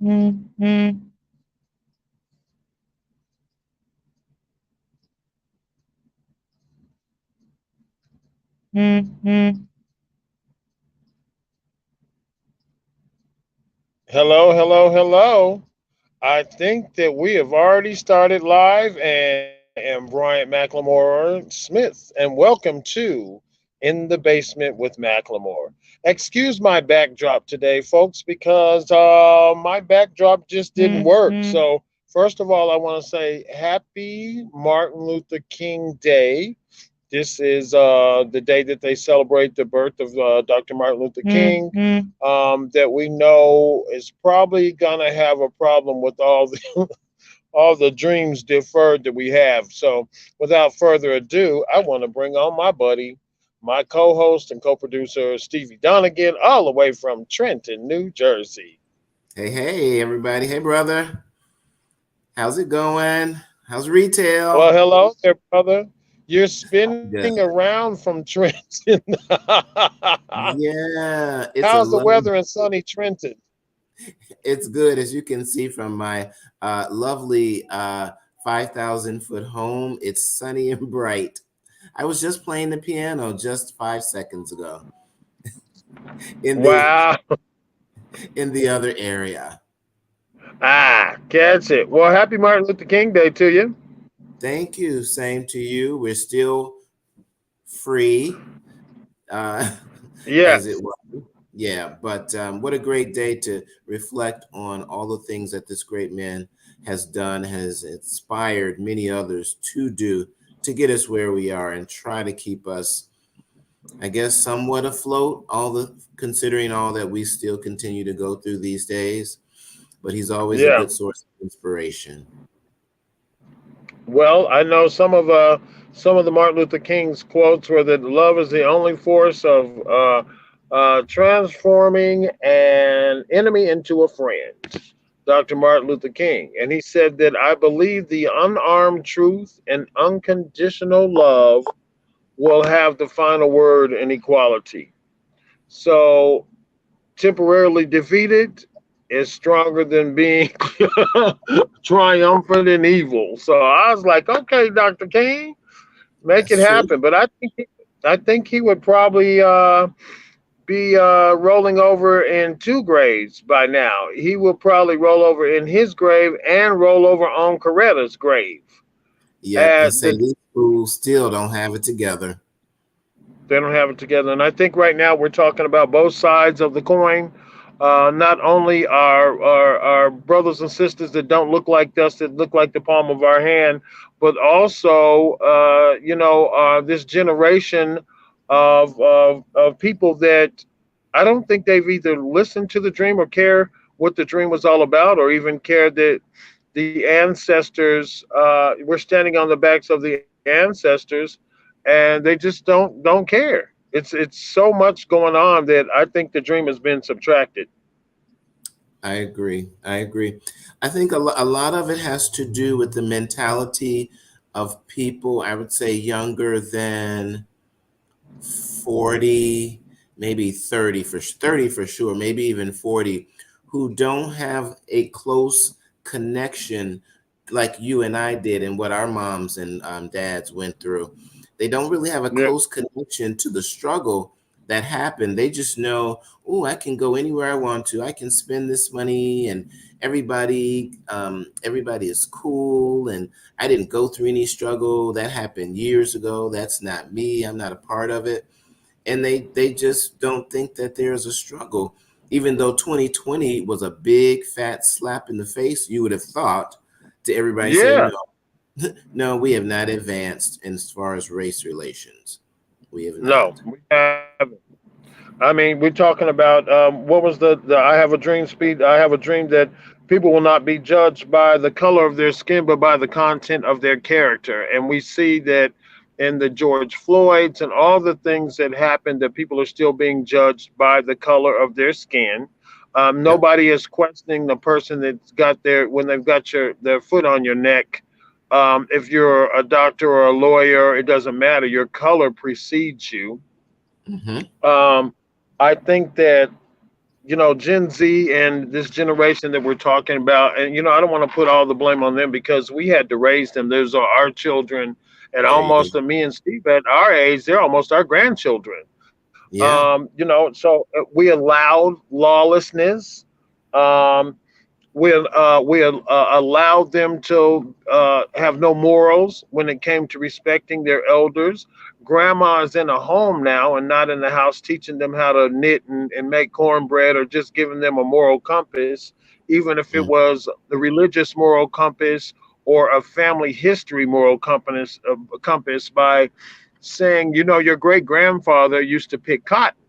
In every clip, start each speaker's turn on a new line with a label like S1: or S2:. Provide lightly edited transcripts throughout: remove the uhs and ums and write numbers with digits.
S1: Hello, hello, hello. I think that we have already started live, and I am Bryant McLemore Smith, and welcome to In the Basement with McLemore. Excuse my backdrop today, folks, because my backdrop just didn't work. So, first of all, I want to say happy Martin Luther King Day. This is the day that they celebrate the birth of Dr. Martin Luther King. That we know is probably gonna have a problem with all the all the dreams deferred that we have. So, without further ado, I want to bring on my buddy, my co-host and co-producer Stevie Dunagan, all the way from Trenton, New Jersey.
S2: Hey, hey, everybody. Hey, brother. How's it going? How's retail?
S1: Well, hello there, brother. You're spinning
S2: Good.
S1: around from Trenton.
S2: Yeah, it's a
S1: How's the
S2: lovely,
S1: weather in sunny Trenton?
S2: it's good. As you can see from my lovely 5,000-foot home, it's sunny and bright. I was just playing the piano just 5 seconds ago in the
S1: Wow.
S2: in the other area.
S1: Catch it. Well, happy Martin Luther King Day to you.
S2: Thank you. Same to you. We're still free, uh, as it
S1: Yes.
S2: was. Yeah, but what a great day to reflect on all the things that this great man has done, has inspired many others to do to get us where we are and try to keep us, I guess, somewhat afloat, all the considering all that we still continue to go through these days. But he's always a
S1: Yeah.
S2: good source of inspiration.
S1: Well, I know some of the Martin Luther King's quotes were that love is the only force of transforming an enemy into a friend. Dr. Martin Luther King, and he said that I believe the unarmed truth and unconditional love will have the final word in equality. So temporarily defeated is stronger than being triumphant in evil. So I was like, okay, Dr. King, make
S2: That's
S1: it
S2: true.
S1: happen. But I think he would probably be rolling over in two graves by now. He will probably roll over in his grave and roll over on Coretta's grave.
S2: Yep, and
S1: At
S2: say
S1: the
S2: these fools still don't have it together.
S1: They don't have it together. And I think right now we're talking about both sides of the coin. Not only our brothers and sisters that don't look like us, that look like the palm of our hand, but also, this generation of people that I don't think they've either listened to the dream or care what the dream was all about, or even care that the ancestors, we're standing on the backs of the ancestors, and they just don't care. It's so much going on that I think the dream has been subtracted.
S2: I agree. I agree. I think a lot of it has to do with the mentality of people, I would say younger than 40, maybe 30 for sure, maybe even 40, who don't have a close connection like you and I did and what our moms and dads went through. They don't really have a
S1: Yeah,
S2: close connection to the struggle that happened. They just know, oh, I can go anywhere I want to. I can spend this money, and everybody is cool, and I didn't go through any struggle. That happened years ago. That's not me. I'm not a part of it. And they just don't think that there's a struggle. Even though 2020 was a big fat slap in the face, you would have thought to everybody say,
S1: yeah.
S2: no, no, we have not advanced as far as race relations. We have
S1: No,
S2: not.
S1: we haven't. I mean, we're talking about what was the I have a dream speed. I have a dream that people will not be judged by the color of their skin, but by the content of their character. And we see that in the George Floyds and all the things that happened, that people are still being judged by the color of their skin.
S2: Yep.
S1: Nobody is questioning the person that's got their when they've got their foot on your neck. If you're a doctor or a lawyer, it doesn't matter. Your color precedes you.
S2: Hmm.
S1: um, I think that Gen Z and this generation that we're talking about, and I don't want to put all the blame on them because we had to raise them. Those are our children, and
S2: There you go.
S1: almost me and Steve at our age, they're almost our grandchildren.
S2: Yeah.
S1: So we allowed lawlessness. Um, we allowed them to have no morals when it came to respecting their elders. Grandma is in a home now and not in the house teaching them how to knit and make cornbread or just giving them a moral compass, even if it
S2: Mm.
S1: was the religious moral compass or a family history moral compass by saying, your great grandfather used to pick cotton,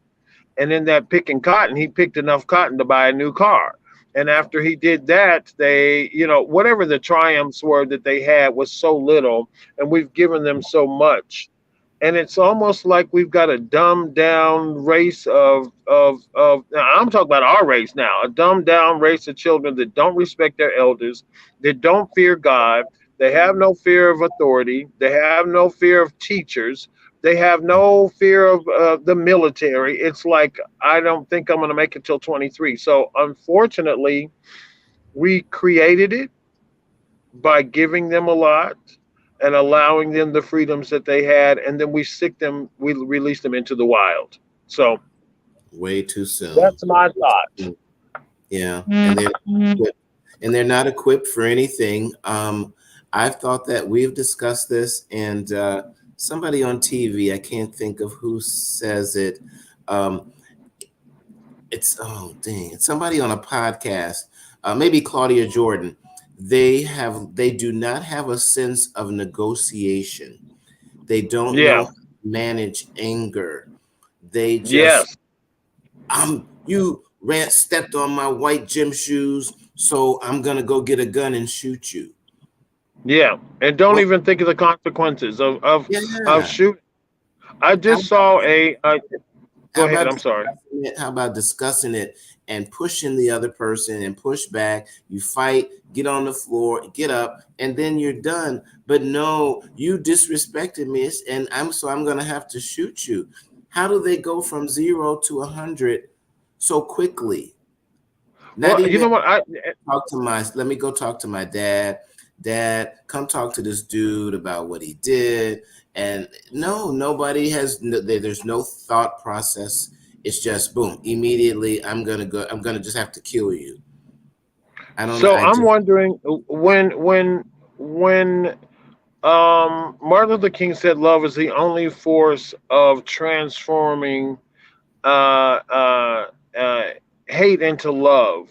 S1: and in that picking cotton, he picked enough cotton to buy a new car. And after he did that, they, whatever the triumphs were that they had was so little, and we've given them so much. And it's almost like we've got a dumbed down race of now I'm talking about our race now, a dumbed down race of children that don't respect their elders, that don't fear God, they have no fear of authority, they have no fear of teachers, they have no fear of the military. It's like, I don't think I'm going to make it till 23. So unfortunately, we created it by giving them a lot and allowing them the freedoms that they had, and then we release them into the wild. So
S2: Way too soon.
S1: that's my
S2: Way too
S1: thought.
S2: soon. Yeah, and they're not equipped for anything. I've thought that we've discussed this, and somebody on TV, I can't think of who says it. Um, it's oh dang, it's somebody on a podcast, maybe Claudia Jordan. They do not have a sense of negotiation. They don't know
S1: Yeah.
S2: how to manage anger. They just
S1: Yes.
S2: you ran stepped on my white gym shoes, so I'm gonna go get a gun and shoot you.
S1: Yeah. And don't
S2: What?
S1: even think of the consequences of
S2: Yeah.
S1: shooting. I
S2: How
S1: just
S2: about
S1: saw a. Go
S2: how
S1: ahead.
S2: about
S1: I'm sorry.
S2: discussing it? How about discussing it and pushing the other person and push back? You fight, get on the floor, get up, and then you're done. But no, you disrespected me, and I'm gonna have to shoot you. How do they go from 0 to 100 so quickly? Not
S1: Well, you
S2: even
S1: know what?
S2: talk to my let me go talk to my dad, come talk to this dude about what he did. And no, nobody has there's no thought process. It's just boom, immediately I'm gonna just have to kill you. I don't
S1: So
S2: I
S1: I'm
S2: just
S1: wondering when Martin Luther King said love is the only force of transforming uh, uh, uh, hate into love,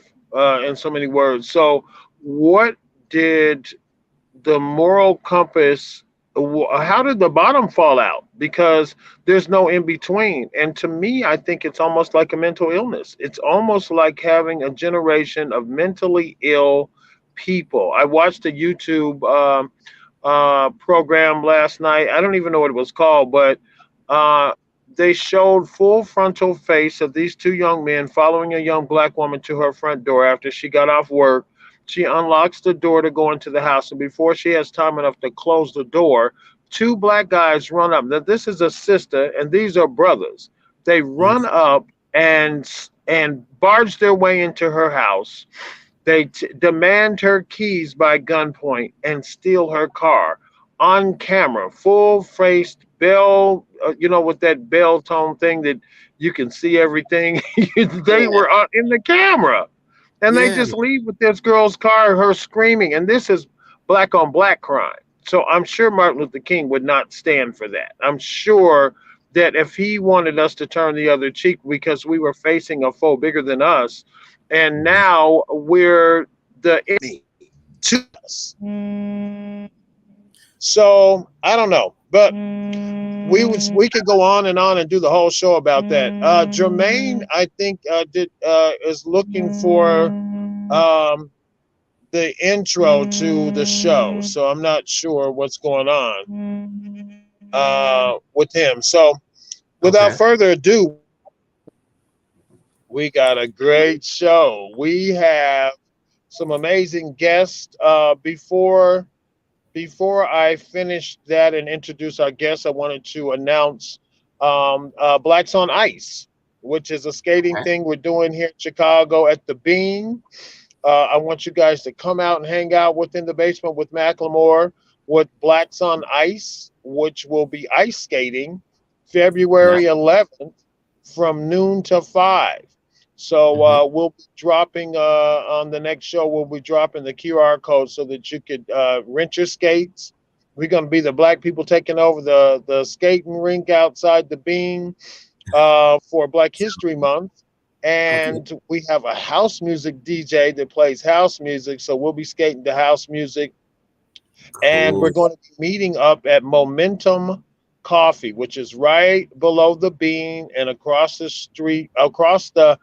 S1: in so many words. So, what did the moral compass? How did the bottom fall out? Because there's no in between. And to me, I think it's almost like a mental illness. It's almost like having a generation of mentally ill people. I watched a YouTube program last night. I don't even know what it was called, but uh, they showed full frontal face of these two young men following a young black woman to her front door after she got off work. She unlocks the door to go into the house, and before she has time enough to close the door, two black guys run up. Now, this is a sister, and these are brothers. They run up and barge their way into her house. They demand her keys by gunpoint and steal her car on camera, full faced bell, with that bell tone thing that you can see everything. They
S2: yeah,
S1: were in the camera, and they
S2: yeah.
S1: just leave with this girl's car, her screaming. And this is black on black crime. So I'm sure Martin Luther King would not stand for that. I'm sure that if he wanted us to turn the other cheek because we were facing a foe bigger than us, and
S2: Mhm.
S1: now we're the enemy to us. So I don't know, but we could go on and do the whole show about that. Jermaine, I think, did is looking for um, the intro to the show, so I'm not sure what's going on with him. So without
S2: Okay.
S1: further ado, we got a great show. We have some amazing guests. Before I finish that and introduce our guests, I wanted to announce Blacks on Ice. which is a skating
S2: Okay.
S1: thing we're doing here in Chicago at the Bean. I want you guys to come out and hang out within the basement with McLemore with Blacks on Ice, which will be ice skating
S2: Nice.
S1: February 11th from noon to 5. So
S2: Hmm.
S1: we'll be dropping on the next show, we'll be dropping the QR code so that you could rent your skates. We're going to be the black people taking over the skating rink outside the Bean for Black History Month.
S2: Okay.
S1: And we have a house music DJ that plays house music. So we'll be skating to house music. And we're
S2: Cool.
S1: going to be meeting up at Momentum Coffee, which is right below the Bean and across the street, across the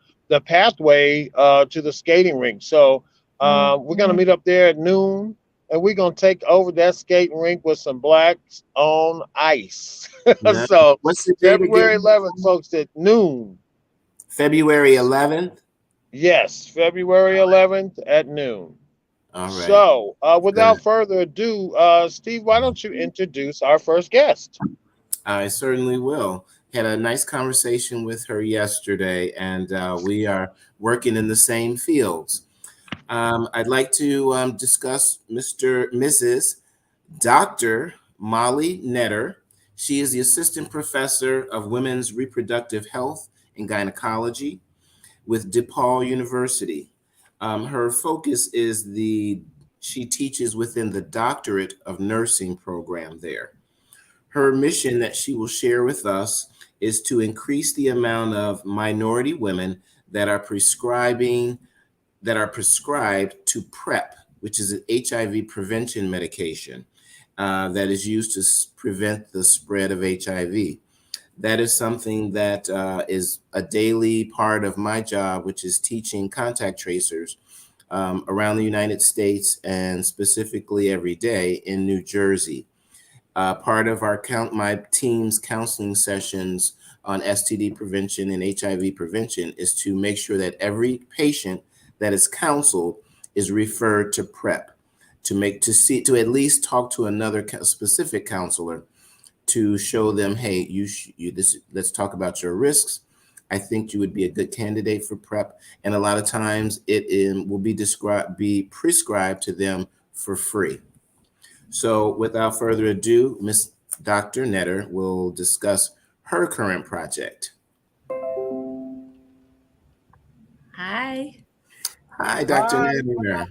S1: pathway to the skating rink. So we're going to meet up there at noon. And we're gonna take over that skating rink with some blacks on ice.
S2: Nice.
S1: So
S2: What's the date
S1: February
S2: again?
S1: 11th, folks, at noon.
S2: February 11th.
S1: Yes, February 11th at noon.
S2: All right.
S1: So,
S2: Gonna,
S1: without further ado, Steve, why don't you introduce our first guest?
S2: I certainly will. Had a nice conversation with her yesterday, and we are working in the same fields. I'd like to discuss Mrs. Dr. Molly Netter. She is the assistant professor of women's reproductive health and gynecology with DePaul University. Her focus is she teaches within the doctorate of nursing program there. Her mission that she will share with us is to increase the amount of minority women that are prescribed to PrEP, which is an HIV prevention medication that is used to prevent the spread of HIV. That is something that is a daily part of my job, which is teaching contact tracers around the United States and specifically every day in New Jersey. Part of my team's counseling sessions on STD prevention and HIV prevention is to make sure that every patient that is counseled is referred to PrEP to at least talk to another specific counselor to show them, hey, let's talk about your risks. I think you would be a good candidate for PrEP, and a lot of times will be prescribed to them for free. So, without further ado, Miss Dr. Netter will discuss her current project.
S3: Hi.
S2: Hi, Dr.
S1: Hi,
S2: Netter.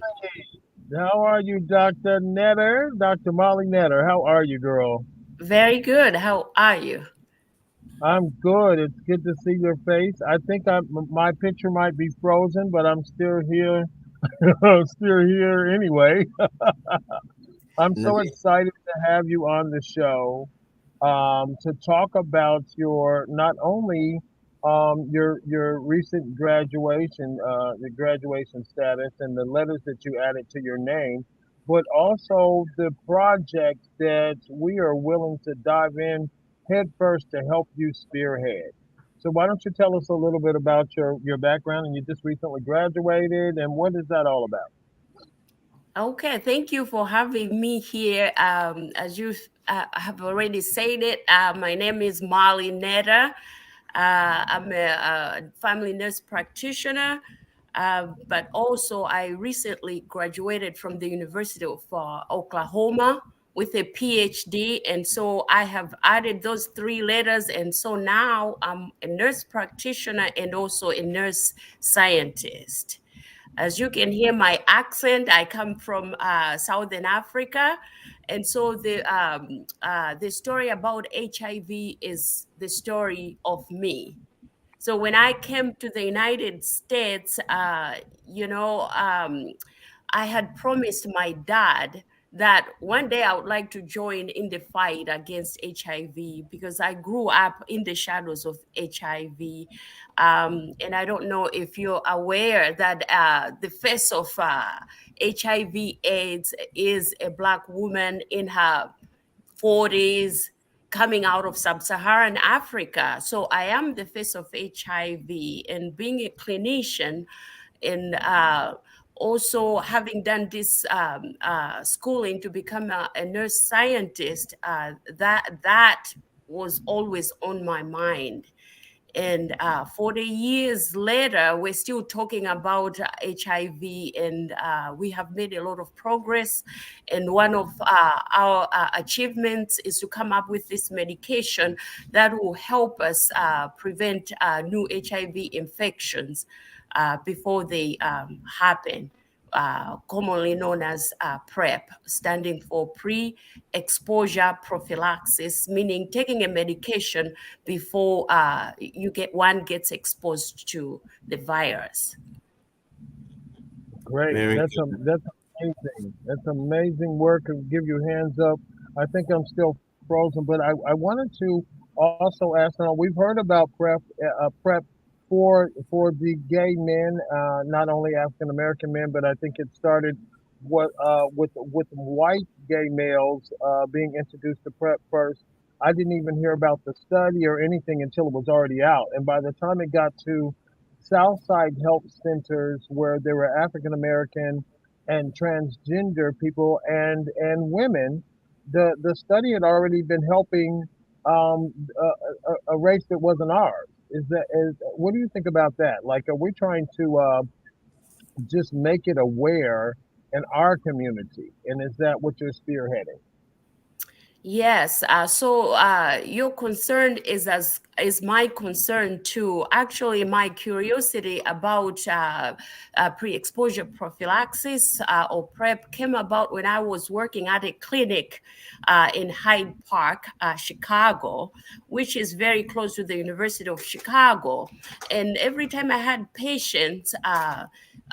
S1: how are you, Dr. Netter? Dr. Molly Netter, how are you, girl?
S3: Very good. How are you?
S1: I'm good. It's good to see your face. I think my picture might be frozen, but I'm still here. I'm still here anyway. I'm
S2: No,
S1: so excited to have you on the show to talk about your not only your recent graduation, the graduation status, and the letters that you added to your name, but also the project that we are willing to dive in headfirst to help you spearhead. So why don't you tell us a little bit about your background, and you just recently graduated, and what is that all about?
S3: Okay, thank you for having me here. As you have already said it, my name is Molly Netta. I'm a family nurse practitioner, but also I recently graduated from the University of Oklahoma with a PhD. And so I have added those three letters. And so now I'm a nurse practitioner and also a nurse scientist. As you can hear my accent, I come from Southern Africa. And so the story about HIV is the story of me. So when I came to the United States, you know, I had promised my dad that one day I would like to join in the fight against HIV because I grew up in the shadows of HIV. And I don't know if you're aware that the face of HIV/AIDS is a Black woman in her 40s coming out of sub-Saharan Africa. So I am the face of HIV, and being a clinician and also having done this schooling to become a nurse scientist, that was always on my mind. And 40 years later, we're still talking about HIV, and we have made a lot of progress. And one of our achievements is to come up with this medication that will help us prevent new HIV infections before they happen. Commonly known as PrEP, standing for pre-exposure prophylaxis, meaning taking a medication before one gets exposed to the virus.
S1: Great.
S2: Very
S1: That's amazing. That's amazing work. Give you hands up. I think I'm still frozen, but I wanted to also ask. Now we've heard about prep for the gay men, not only African American men, but I think it started with white gay males being introduced to prep first. I didn't even hear about the study or anything until it was already out, and by the time it got to Southside Health Centers where there were African American and transgender people and women. The study had already been helping a race that wasn't ours. Is what do you think about that? Like, are we trying to just make it aware in our community? And is that what you're spearheading?
S3: Yes. So your concern is my concern too. Actually, my curiosity about pre-exposure prophylaxis or PrEP came about when I was working at a clinic in Hyde Park, Chicago, which is very close to the University of Chicago. And every time I had patients,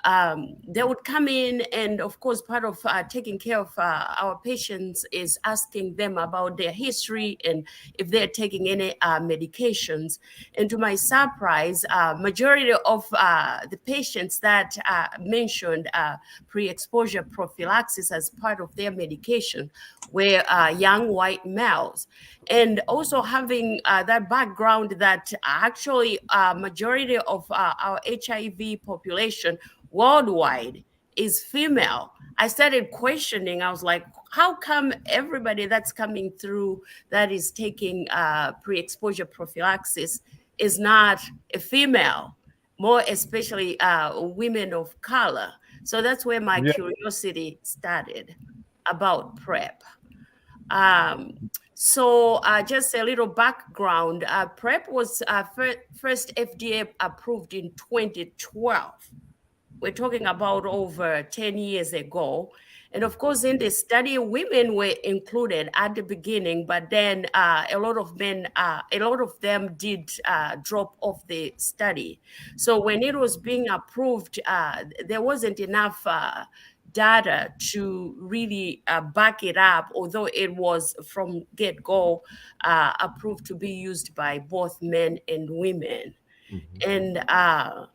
S3: they would come in, and of course, part of taking care of our patients is asking them about their history and if they're taking any medications. And to my surprise, majority of the patients that mentioned pre-exposure prophylaxis as part of their medication were young white males. And also having that background that actually majority of our HIV population worldwide is female. I started questioning. I was like, how come everybody that's coming through that is taking pre-exposure prophylaxis is not a female, more especially women of color? So that's where my
S1: Yeah.
S3: curiosity started about PrEP. Um, so just a little background. PrEP was first FDA approved in 2012. We're talking about over 10 years ago. And of course, in the study, women were included at the beginning, but then a lot of men, a lot of them did drop off the study. So when it was being approved, there wasn't enough data to really back it up, although it was from get-go approved to be used by both men and women.
S2: Mhm.
S3: And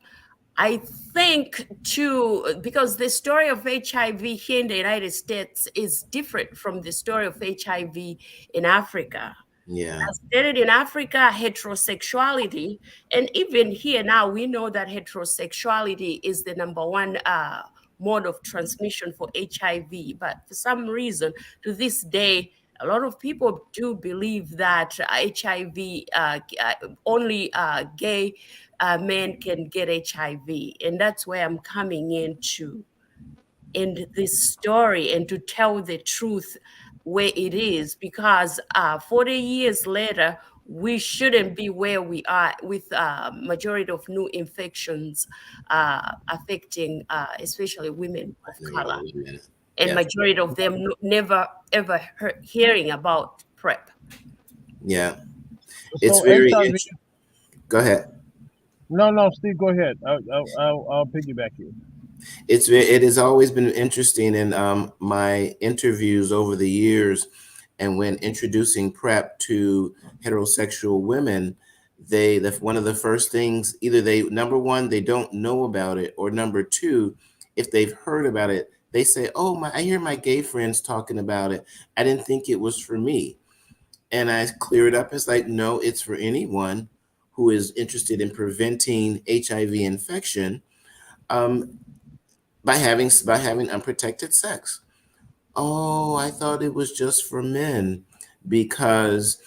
S3: I think too, because the story of HIV here in the United States is different from the story of HIV in Africa.
S2: Yeah.
S3: As stated in Africa, heterosexuality, and even here now, we know that heterosexuality is the number one mode of transmission for HIV. But for some reason, to this day, a lot of people do believe that HIV only gay men can get HIV, and that's where I'm coming into in this story and to tell the truth where it is, because 40 years later we shouldn't be where we are with majority of new infections affecting especially women of color, and
S2: Yeah.
S3: majority of them never ever hearing about PrEP.
S2: Yeah. It's
S1: So
S2: very
S1: HIV.
S2: interesting. Go ahead.
S1: No, no, Steve, go ahead. I'll piggyback you.
S2: It has always been interesting in my interviews over the years, and when introducing PrEP to heterosexual women, one of the first things, either they, number one, they don't know about it, or number two, if they've heard about it, they say, "Oh my, I hear my gay friends talking about it. I didn't think it was for me." And I clear it up. It's like, no, it's for anyone who is interested in preventing HIV infection. Um, by having unprotected sex. Oh, I thought it was just for men, because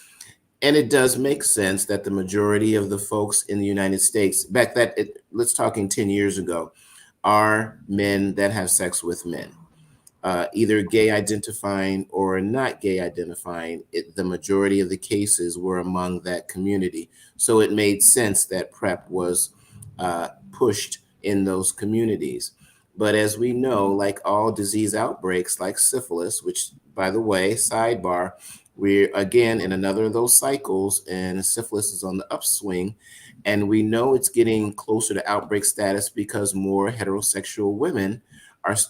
S2: And it does make sense that the majority of the folks in the United States, let's talking 10 years ago, are men that have sex with men, either gay identifying or not gay identifying. The majority of the cases were among that community. So it made sense that PrEP was pushed in those communities. But as we know, like all disease outbreaks, like syphilis, which, by the way, sidebar, we're again in another of those cycles, and syphilis is on the upswing. And we know it's getting closer to outbreak status because more heterosexual women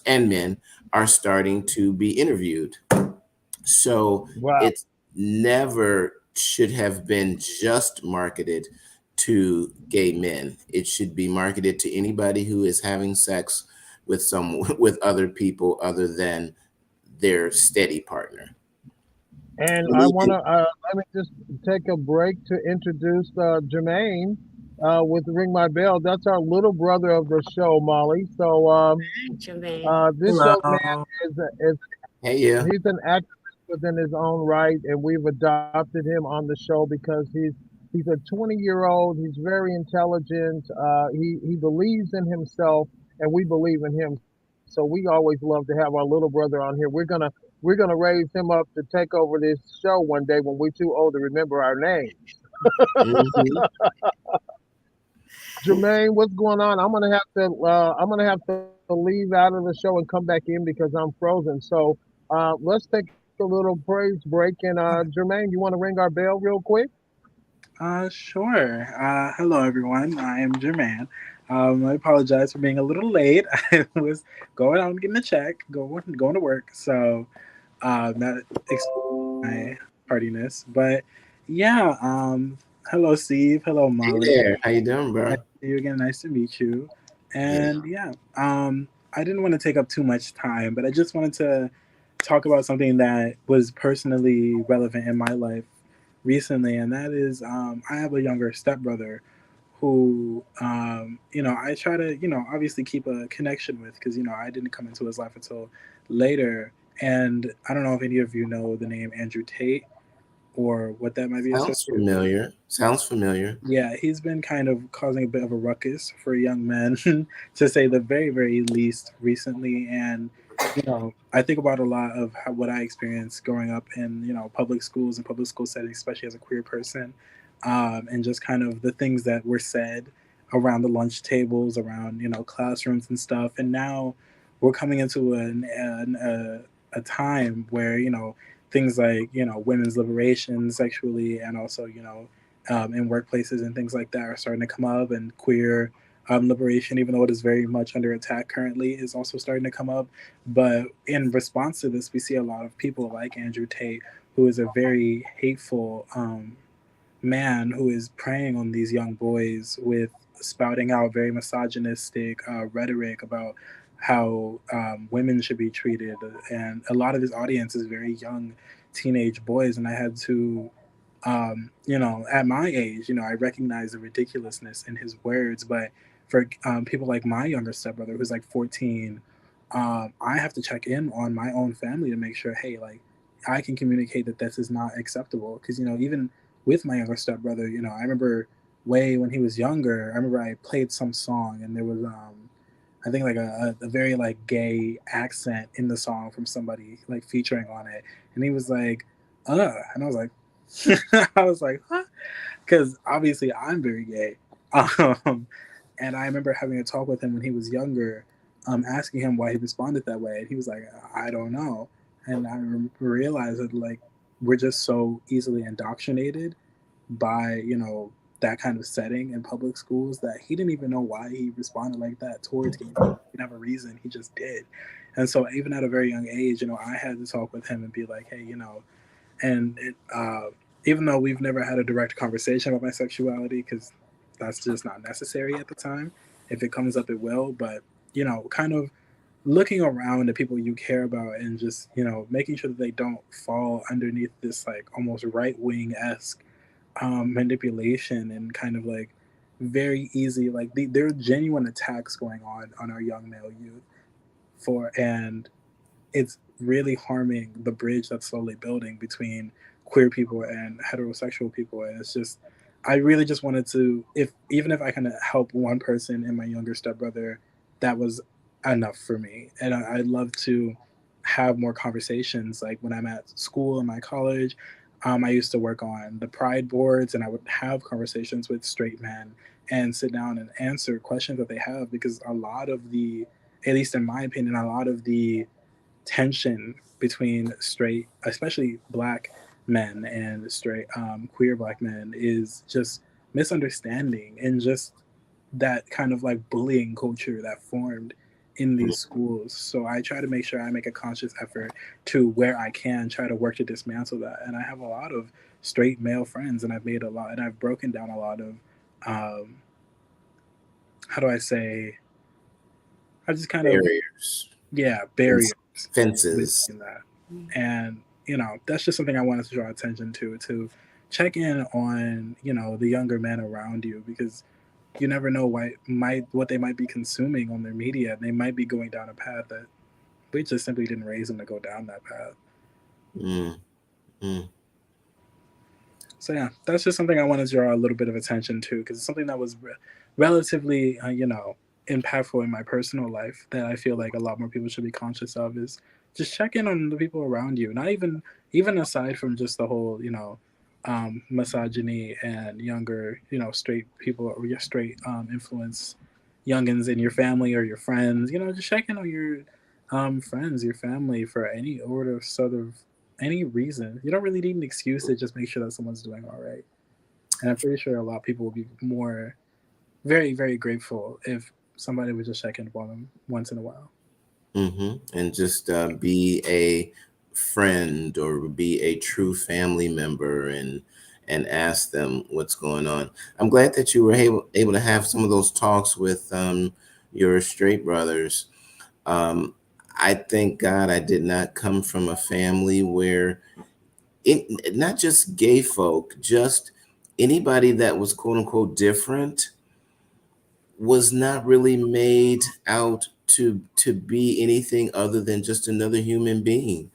S2: and men are starting to be interviewed. So
S1: Wow.
S2: it never should have been just marketed to gay men. It should be marketed to anybody who is having sex with some with other people other than their steady partner.
S1: And
S2: And
S1: I want
S2: even
S1: to let me just take a break to introduce Jermaine with Ring My Bell. That's our little brother of the show, Molly. So
S3: Jermaine.
S1: this young
S4: Hello.
S1: man is
S2: hey, yeah,
S1: he's an activist within his own right, and we've adopted him on the show because he's a 20-year-old. He's very intelligent. He believes in himself, and we believe in him. So we always love to have our little brother on here. We're gonna raise him up to take over this show one day when we're too old to remember our names.
S2: hmm
S1: Jermaine, what's going on? I'm gonna have to leave out of the show and come back in because I'm frozen. So let's take a little praise break. And Jermaine, you want to ring our bell real quick?
S4: Sure. Hello, everyone. I am Jermaine. I apologize for being a little late. I was going out and getting a check, going to work, so that explains my tardiness. But yeah, hello, Steve. Hello,
S2: hey
S4: Molly.
S2: there, how you doing,
S4: Nice
S2: bro?
S4: to see you again. Nice to meet you.
S2: Yeah.
S4: And yeah, I didn't want to take up too much time, but I just wanted to talk about something that was personally relevant in my life recently, and that is I have a younger stepbrother who, I try to, obviously keep a connection with because, I didn't come into his life until later. And I don't know if any of you know the name Andrew Tate or what that might be
S2: Sounds
S4: associated with.
S2: familiar. Sounds familiar.
S4: Yeah, he's been kind of causing a bit of a ruckus for young men, to say the very, very least, recently. And I think about a lot of what I experienced growing up in public schools and public school settings, especially as a queer person, and just kind of the things that were said around the lunch tables, around classrooms and stuff. And now we're coming into a time where things like women's liberation sexually, and also in workplaces and things like that are starting to come up, and queer liberation, even though it is very much under attack currently, is also starting to come up. But in response to this, we see a lot of people like Andrew Tate, who is a very hateful man who is preying on these young boys with spouting out very misogynistic rhetoric about how women should be treated. And a lot of his audience is very young teenage boys. And I had to, at my age, I recognize the ridiculousness in his words. But for people like my younger stepbrother, who's like 14, I have to check in on my own family to make sure, hey, like, I can communicate that this is not acceptable. Because, even with my younger stepbrother, I remember way when he was younger, I remember I played some song and there was, I think like a very like gay accent in the song from somebody like featuring on it. And he was like, and I was like, I was like, huh? Because obviously I'm very gay. Um, and I remember having a talk with him when he was younger, asking him why he responded that way. And he was like, I don't know. And I realized that like we're just so easily indoctrinated by, that kind of setting in public schools that he didn't even know why he responded like that towards me. He didn't have a reason. He just did. And so even at a very young age, I had to talk with him and be like, hey, and even though we've never had a direct conversation about my sexuality, because that's just not necessary at the time. If it comes up, it will. But kind of looking around at people you care about and just making sure that they don't fall underneath this like almost right wing esque manipulation, and kind of like very easy like there are genuine attacks going on our young male youth and it's really harming the bridge that's slowly building between queer people and heterosexual people. And it's just, I really just wanted to, if even if I can help one person and my younger stepbrother, that was enough for me. And I'd love to have more conversations. Like when I'm at school in my college, I used to work on the pride boards, and I would have conversations with straight men and sit down and answer questions that they have, because a lot of the, at least in my opinion, a lot of the tension between straight, especially black men, and straight queer black men is just misunderstanding, and just that kind of like bullying culture that formed in these schools. So I try to make sure I make a conscious effort to, where I can, try to work to dismantle that. And I have a lot of straight male friends, and I've made a lot, and I've broken down a lot of um, how do I say, I just kind of,
S2: Barriers,
S4: yeah, barriers
S2: fences.
S4: within that. And, that's just something I wanted to draw attention to check in on, the younger men around you, because you never know what they might be consuming on their media. They might be going down a path that we just simply didn't raise them to go down that path.
S2: Mm, mm.
S4: So yeah, that's just something I wanted to draw a little bit of attention to, because it's something that was relatively, impactful in my personal life, that I feel like a lot more people should be conscious of, is just check in on the people around you. Not even aside from just the whole, misogyny and younger, straight people, or your straight influence youngins in your family or your friends. Just check in on your friends, your family, for any order of sort of any reason. You don't really need an excuse to just make sure that someone's doing all right. And I'm pretty sure a lot of people will be more, very, very grateful if somebody would just check in upon them once in a while.
S2: And just be a friend or be a true family member, and ask them what's going on. I'm glad that you were able to have some of those talks with your straight brothers. Um, I thank God I did not come from a family where not just gay folk, just anybody that was quote unquote different was not really made out to be anything other than just another human being.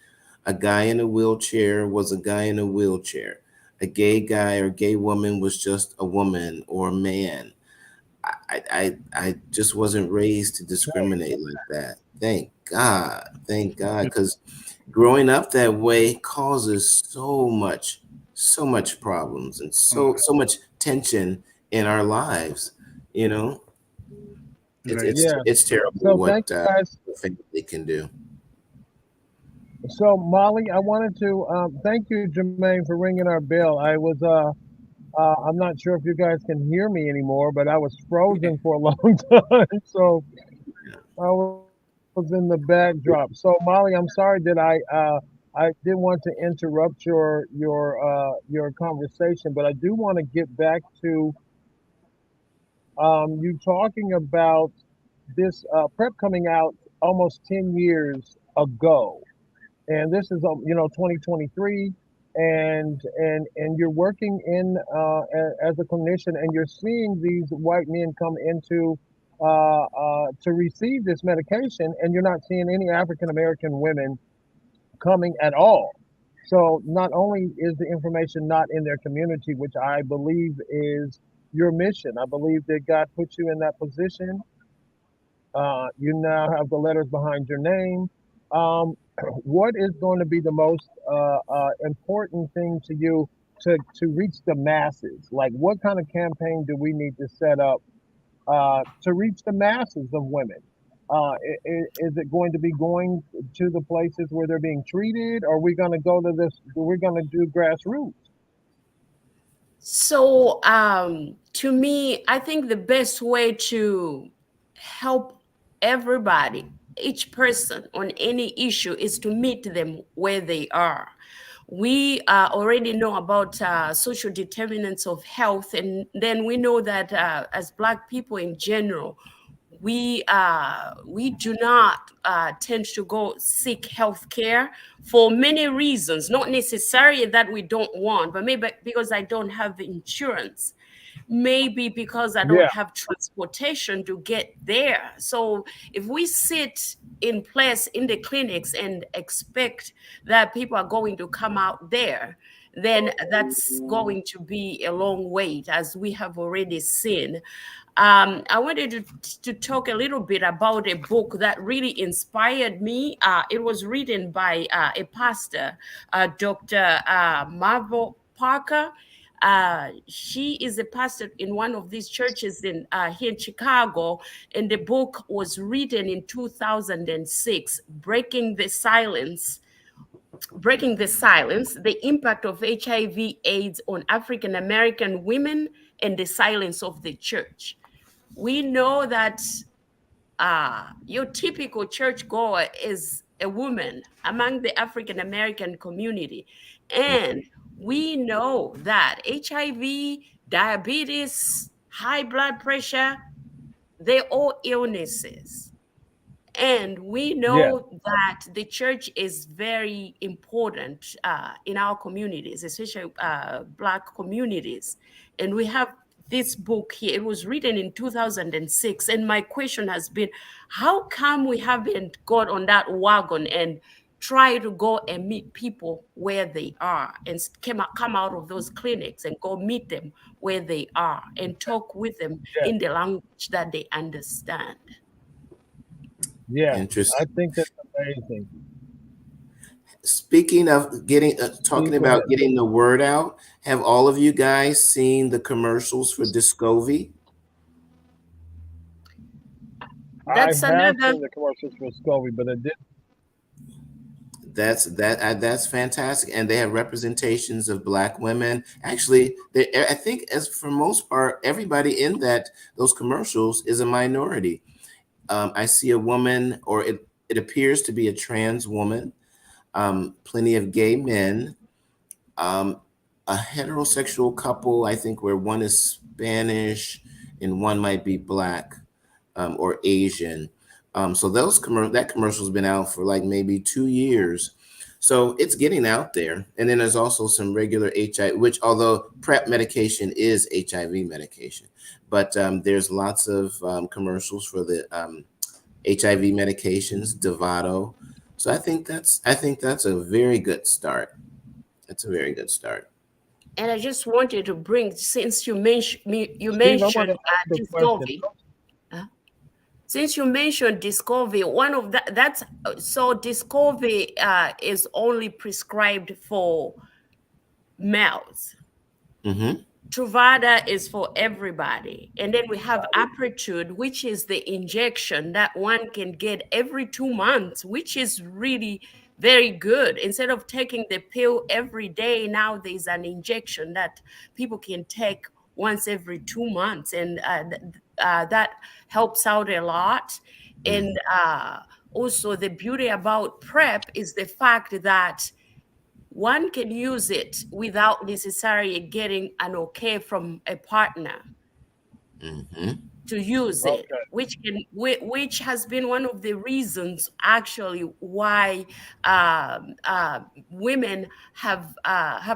S2: A guy in a wheelchair was a guy in a wheelchair. A gay guy or gay woman was just a woman or a man. I just wasn't raised to discriminate like that. Thank God, because growing up that way causes so much problems, and so much tension in our lives. You know, it's
S4: Right.
S2: it's
S1: Yeah.
S2: it's terrible
S1: So thank
S2: what
S1: you guys.
S2: a family can do.
S1: So Molly, I wanted to thank you, Jermaine, for ringing our bell. I'm not sure if you guys can hear me anymore, but I was frozen for a long time, so I was in the backdrop. So Molly, I'm sorry that I didn't want to interrupt your conversation, but I do want to get back to you talking about this prep coming out almost 10 years ago, and this is 2023, and you're working in as a clinician, and you're seeing these white men come into to receive this medication, and you're not seeing any African American women coming at all. So not only is the information not in their community, which I believe is your mission, I believe that God put you in that position. You now have the letters behind your name. Um, what is going to be the most important thing to you to reach the masses? Like, what kind of campaign do we need to set up to reach the masses of women? Is it going to be going to the places where they're being treated, or are we going to go to this? We're going to do grassroots.
S3: So, to me, I think the best way to help everybody, each person on any issue, is to meet them where they are. We already know about social determinants of health, and then we know that as Black people in general, we do not tend to go seek health care for many reasons, not necessarily that we don't want, but maybe because I don't have insurance, maybe because I don't
S1: Yeah,
S3: have transportation to get there. So if we sit in place in the clinics and expect that people are going to come out there then that's going to be a long wait, as we have already seen. I wanted to talk a little bit about a book that really inspired me. It was written by a pastor, Dr. Marvel Parker. She is a pastor in one of these churches in here in Chicago, and the book was written in 2006, Breaking the Silence, the impact of HIV/AIDS on African American women and the silence of the church. We know that your typical churchgoer is a woman among the African American community. And we know that HIV, diabetes, high blood pressure, they're all illnesses. And we
S1: Yeah.
S3: know that the church is very important in our communities, especially Black communities. And we have this book here. It was written in 2006. And my question has been, how come we haven't got on that wagon and try to go and meet people where they are and come out of those clinics and go meet them where they are and talk with them
S1: Yeah.
S3: in the language that they understand?
S1: Yeah. I
S2: Interesting.
S1: think that's amazing.
S2: Speaking of getting, talking
S1: Steve, go
S2: about
S1: ahead.
S2: getting the word out, have all of you guys seen the commercials for Discovery?
S1: I
S3: That's
S1: have
S3: another.
S1: seen the commercials for Scovy, but it did.
S2: That's fantastic, and they have representations of Black women. Actually, I think, as for most part, everybody in those commercials is a minority. I see a woman, or it appears to be a trans woman. Plenty of gay men. Um, a heterosexual couple, I think, where one is Spanish and one might be Black, or Asian. So that commercial's been out for like maybe 2 years. So it's getting out there. And then there's also some regular HIV, which, although PrEP medication is HIV medication, but there's lots of commercials for the HIV medications, Dovato. So I think that's a very good start. That's a very good start.
S3: And I just wanted to bring, since you
S1: Steve, I'm going to
S3: mentioned
S1: ask a question.
S3: Discovery. uh, Since you mentioned Discovery, one of that's so Discovery is only prescribed for males.
S2: Mm-hmm.
S3: Truvada is for everybody. And then we have Apretude, which is the injection that one can get every 2 months, which is really very good. Instead of taking the pill every day, now there's an injection that people can take once every 2 months. And that helps out a lot. And also, the beauty about PrEP is the fact that one can use it without necessarily getting an okay from a partner
S2: Mm-hmm.
S3: to use it,
S1: Okay.
S3: which has been one of the reasons actually why women have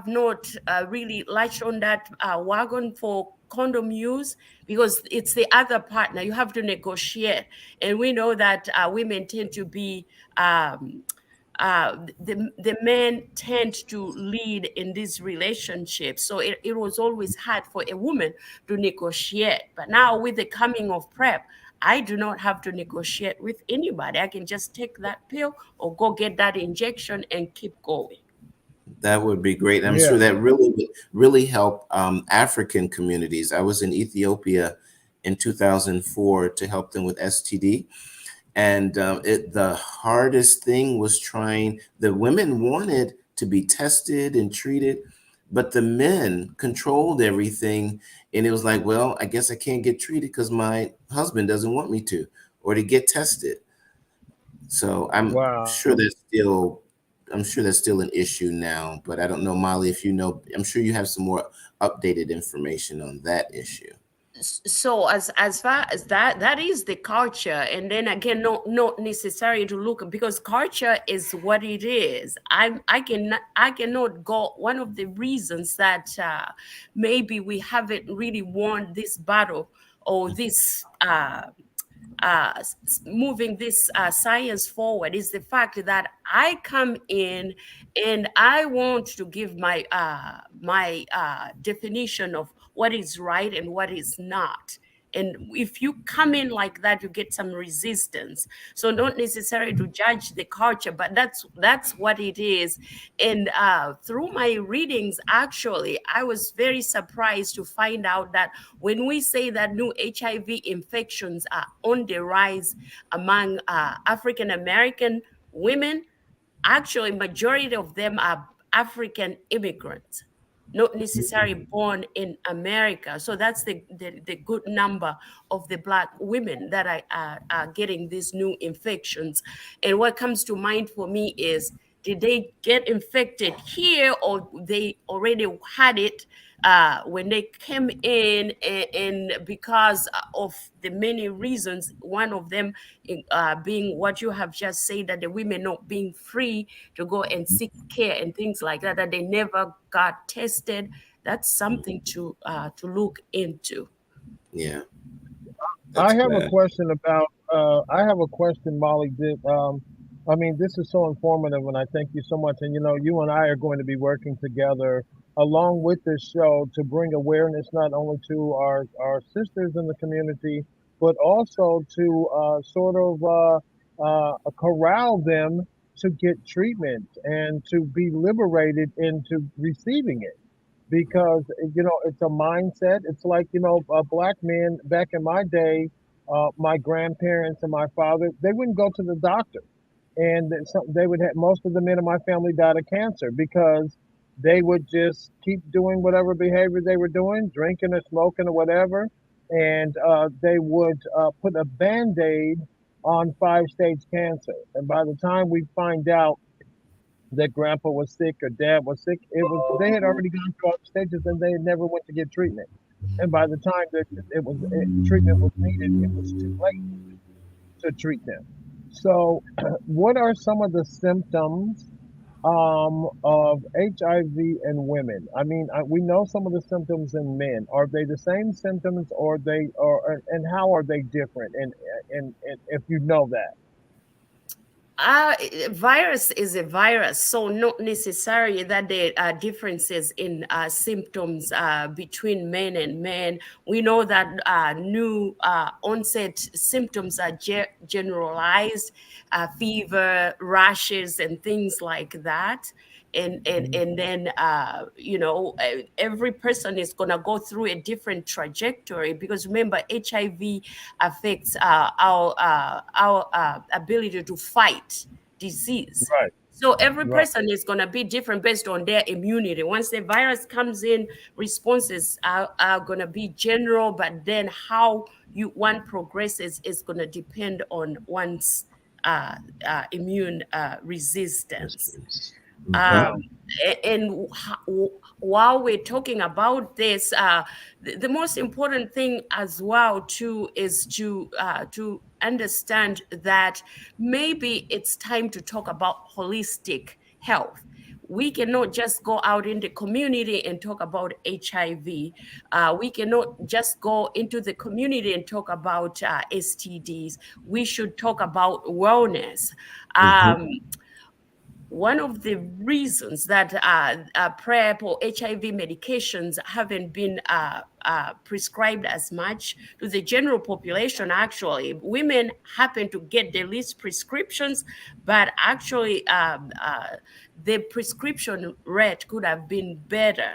S3: not really latched on that wagon for condom use, because it's the other partner you have to negotiate. And we know that women tend to be the men tend to lead in these relationships. So it was always hard for a woman to negotiate. But now, with the coming of PrEP, I do not have to negotiate with anybody. I can just take that pill or go get that injection and keep going.
S2: That would be great. I'm
S1: Yeah.
S2: sure that really would really help African communities. I was in Ethiopia in 2004 to help them with STD, and the hardest thing was trying. The women wanted to be tested and treated, but the men controlled everything, and it was like, well, I guess I can't get treated because my husband doesn't want me to, or to get tested. So
S1: Wow.
S2: I'm sure that's still an issue now, but I don't know, Molly, if you know. I'm sure you have some more updated information on that issue.
S3: So as far as that is the culture. And then again, not necessary to look, because culture is what it is. I cannot go. One of the reasons that maybe we haven't really won this battle, or this moving this science forward is the fact that I come in and I want to give my definition of what is right and what is not. And if you come in like that, you get some resistance. So not necessarily to judge the culture, but that's what it is. And through my readings, actually, I was very surprised to find out that when we say that new HIV infections are on the rise among African American women, actually majority of them are African immigrants, not necessarily born in America. So that's the good number of the Black women that are getting these new infections. And what comes to mind for me is, did they get infected here, or they already had it when they came in? And because of the many reasons, one of them being what you have just said, that the women not being free to go and seek care and things like that, that they never got tested. That's something to look into.
S2: Yeah,
S1: I
S2: that's
S1: have a
S2: bad.
S1: question about. I have a question, Molly. Did I mean, this is so informative, and I thank you so much. And you and I are going to be working together along with this show to bring awareness not only to our sisters in the community, but also to sort of corral them to get treatment and to be liberated into receiving it, because it's a mindset. It's like, a black man back in my day, my grandparents and my father, they wouldn't go to the doctor, and they would have, most of the men in my family died of cancer because they would just keep doing whatever behavior they were doing, drinking or smoking or whatever, and they would put a band-aid on five-stage cancer, and by the time we find out that grandpa was sick or dad was sick, they had already gone through all the stages and they had never went to get treatment. And by the time that treatment was needed, it was too late to treat them. So, what are some of the symptoms of HIV in women? I mean, we know some of the symptoms in men. Are they the same symptoms, or and how are they different? And if you know that,
S3: Virus is a virus, so not necessarily that there are differences in symptoms between men and men. We know that new onset symptoms are generalized, fever, rashes, and things like that. And then every person is going to go through a different trajectory, because remember, HIV affects our ability to fight disease.
S1: right,
S3: So every
S1: right,
S3: person is going to be different based on their immunity. Once the virus comes in, responses are going to be general, but then how one progresses is going to depend on one's immune resistance.
S2: Mhm.
S3: Um,
S1: wow,
S3: and while we're talking about this, the most important thing as well too is to understand that maybe it's time to talk about holistic health. We cannot just go out in the community and talk about HIV. We cannot just go into the community and talk about STDs. We should talk about wellness.
S2: Mhm.
S3: Um, One of the reasons that PrEP or HIV medications haven't been prescribed as much to the general population, actually, women happen to get the least prescriptions, but actually the prescription rate could have been better.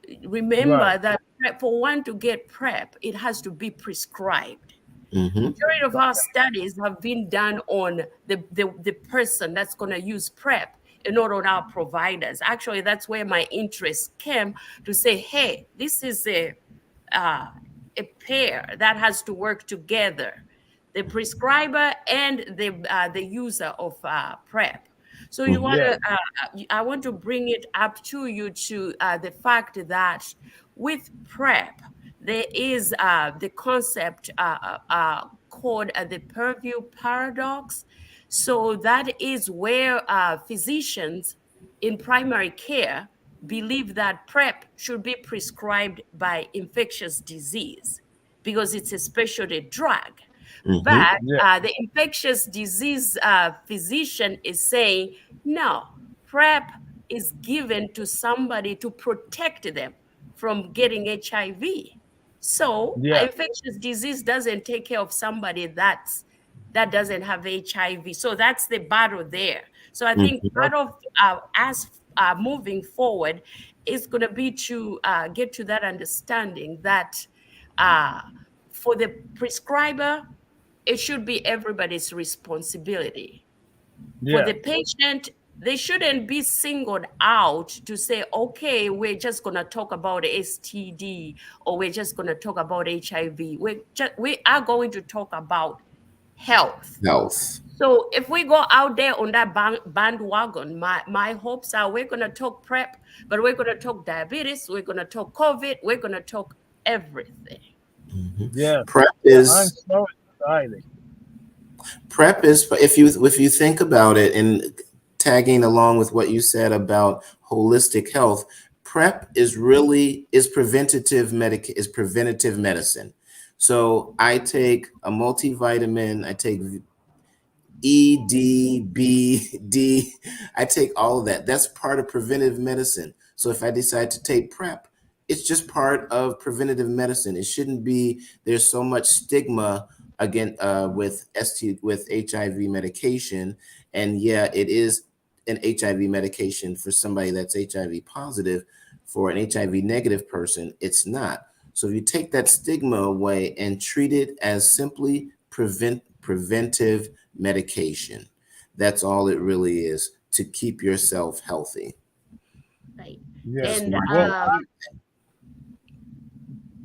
S1: right,
S3: Remember that for one to get PrEP, it has to be prescribed.
S2: Mhm.
S3: Majority of our studies have been done on the person that's going to use PrEP and not on our providers. Actually, that's where my interest came, to say, hey, this is uh, a pair that has to work together, the prescriber and the user of PrEP. So you want
S2: Mhm.
S1: yes,
S3: to, I want to bring it up to you to the fact that with PrEP, there is the concept called the purview paradox. So that is where physicians in primary care believe that PrEP should be prescribed by infectious disease because it's a specialty drug.
S2: Mm-hmm.
S3: But
S1: Yeah.
S3: the infectious disease physician is saying, no, PrEP is given to somebody to protect them from getting HIV. So
S1: Yeah.
S3: infectious disease doesn't take care of somebody that doesn't have HIV. So that's the battle there. So I think
S2: Mm-hmm.
S3: part of us moving forward is going to be to get to that understanding that uh, for the prescriber, it should be everybody's responsibility. For
S1: Yeah.
S3: the patient, they shouldn't be singled out to say, okay, we're just going to talk about STD or we're just going to talk about HIV. We are going to talk about health.
S2: Health.
S3: So if we go out there on that bandwagon, my hopes are we're going to talk PrEP, but we're going to talk diabetes, we're going to talk COVID, we're going to talk everything.
S2: Mm-hmm.
S1: Yes.
S2: Prep
S1: Yeah. I'm
S2: is
S1: so excited.
S2: prep is if you think about it, and tagging along with what you said about holistic health, prep is preventative medicine. So I take a multivitamin, I take E, D, B, D. I take all of that. That's part of preventive medicine. So if I decide to take PrEP, it's just part of preventative medicine. It shouldn't be. There's so much stigma again with HIV medication, and yeah, it is an HIV medication for somebody that's HIV positive. For an HIV negative person, it's not. So if you take that stigma away and treat it as simply preventive medication. That's all it really is, to keep yourself healthy.
S3: Right.
S1: Yeah.
S3: And
S1: Well,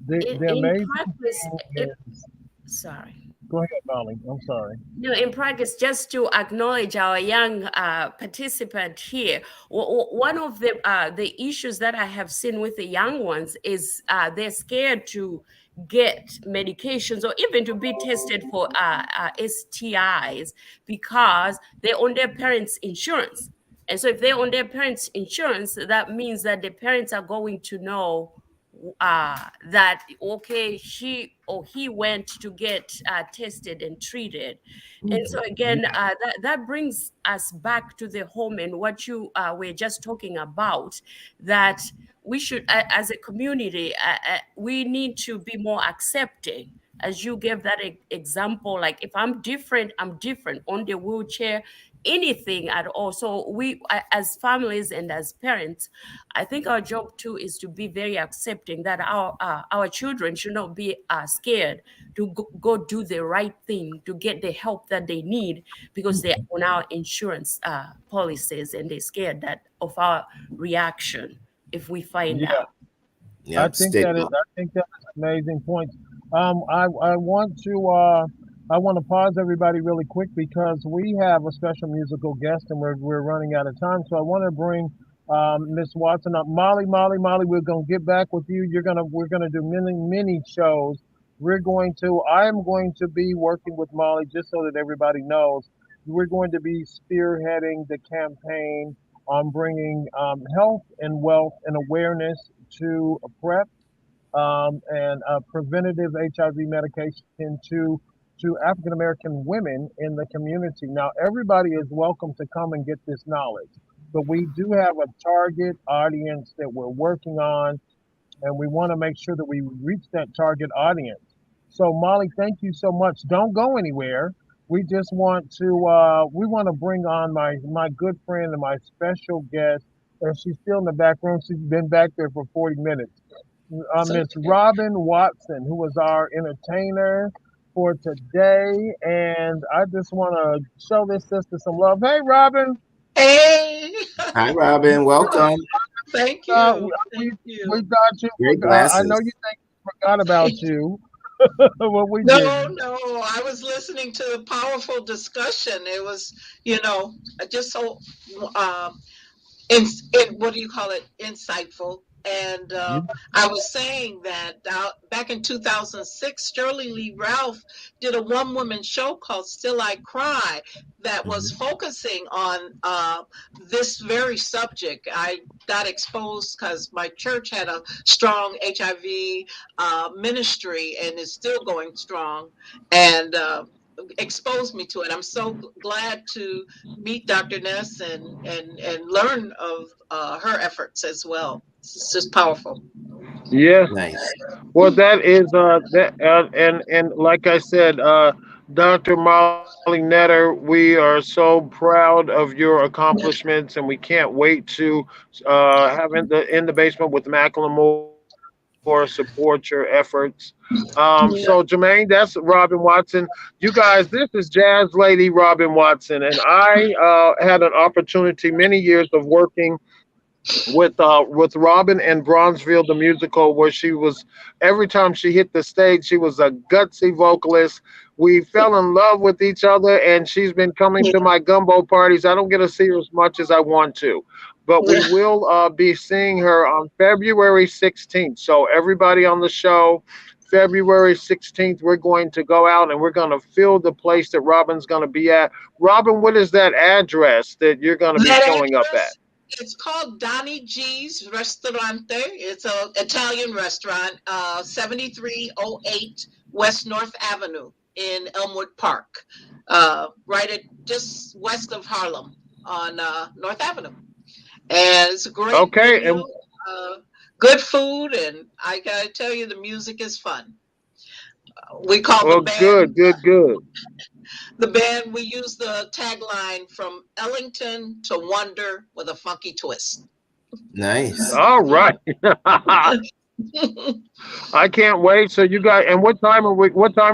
S1: the
S3: in
S1: amazing
S3: practice,
S1: thing is,
S3: sorry.
S1: go ahead, Molly. I'm sorry.
S3: No, in practice, just to acknowledge our young participant here, one of the issues that I have seen with the young ones is they're scared to get medications or even to be tested for STIs because they're on their parents' insurance. And so if they're on their parents' insurance, that means that the parents are going to know that okay, she or he went to get tested and treated. And so again,
S1: Yeah.
S3: that brings us back to the home and what you were just talking about, that we should as a community we need to be more accepting, as you gave that example, like if I'm different on the wheelchair, anything at all. So we as families and as parents, I think our job too is to be very accepting that our children should not be scared to go do the right thing to get the help that they need because they're on our insurance policies and they're scared that of our reaction if we find
S1: Yeah.
S3: out.
S1: I
S2: Yep,
S1: think that is
S2: stigma.
S1: I think that is amazing points. I want to pause everybody really quick because we have a special musical guest and we're running out of time. So I want to bring Miss Watson up. Molly, we're gonna get back with you. We're gonna do many shows. I am going to be working with Molly just so that everybody knows. We're going to be spearheading the campaign on bringing health and wealth and awareness to PrEP and preventative HIV medication to African American women in the community. Now, everybody is welcome to come and get this knowledge, but we do have a target audience that we're working on, and we want to make sure that we reach that target audience. So, Molly, thank you so much. Don't go anywhere. We want to bring on my good friend and my special guest, and she's still in the back room. She's been back there for 40 minutes. Miss Robin Watson, who was our entertainer for today. And I just want to show this sister some love. Hey, Robin.
S5: Hey,
S2: Hi, Robin. Welcome.
S5: thank
S1: Uh,
S5: you.
S1: we,
S5: Thank
S1: we
S5: you.
S1: thought you
S2: Great
S1: forgot. I know
S2: glasses.
S1: you think we forgot about you, but we
S5: No,
S1: didn't.
S5: no, I was listening to the powerful discussion. It was, you know, just so, um, in what do you call it? Insightful. And I was saying that back in 2006, Shirley Lee Ralph did a one-woman show called Still I Cry that was focusing on this very subject. I got exposed because my church had a strong HIV ministry and is still going strong, and exposed me to it. I'm so glad to meet Dr. Ness and learn of her efforts as well. It's just powerful.
S1: Yes.
S2: Nice.
S1: Well, that is and like I said, Dr. Molly Netter, we are so proud of your accomplishments, and we can't wait to have in the basement with Macklemore support your efforts. So
S5: Yeah.
S1: Jermaine, that's Robin Watson. You guys, this is Jazz Lady Robin Watson, and I had an opportunity many years of working with Robin and Bronzeville the musical, where she was every time she hit the stage, she was a gutsy vocalist. We fell in love with each other, and she's been coming to my gumbo parties. I don't get to see her as much as I want to, but we will be seeing her on February 16th. So everybody on the show, February 16th, we're going to go out and we're going to fill the place that Robin's going to be at. Robin, what is that address that you're going to be
S5: That
S1: showing up at?
S5: address, it's called Donnie G's Restaurante. It's an Italian restaurant, 7308 West North Avenue in Elmwood Park, right at just west of Harlem on North Avenue. And it's a great
S1: Okay,
S5: venue,
S1: and
S5: good food, and I gotta tell you, the music is fun. We call the
S1: well,
S5: band
S1: good.
S5: we use the tagline from Ellington to Wonder with a funky twist.
S2: Nice.
S1: All right. I can't wait. So you guys, and what time are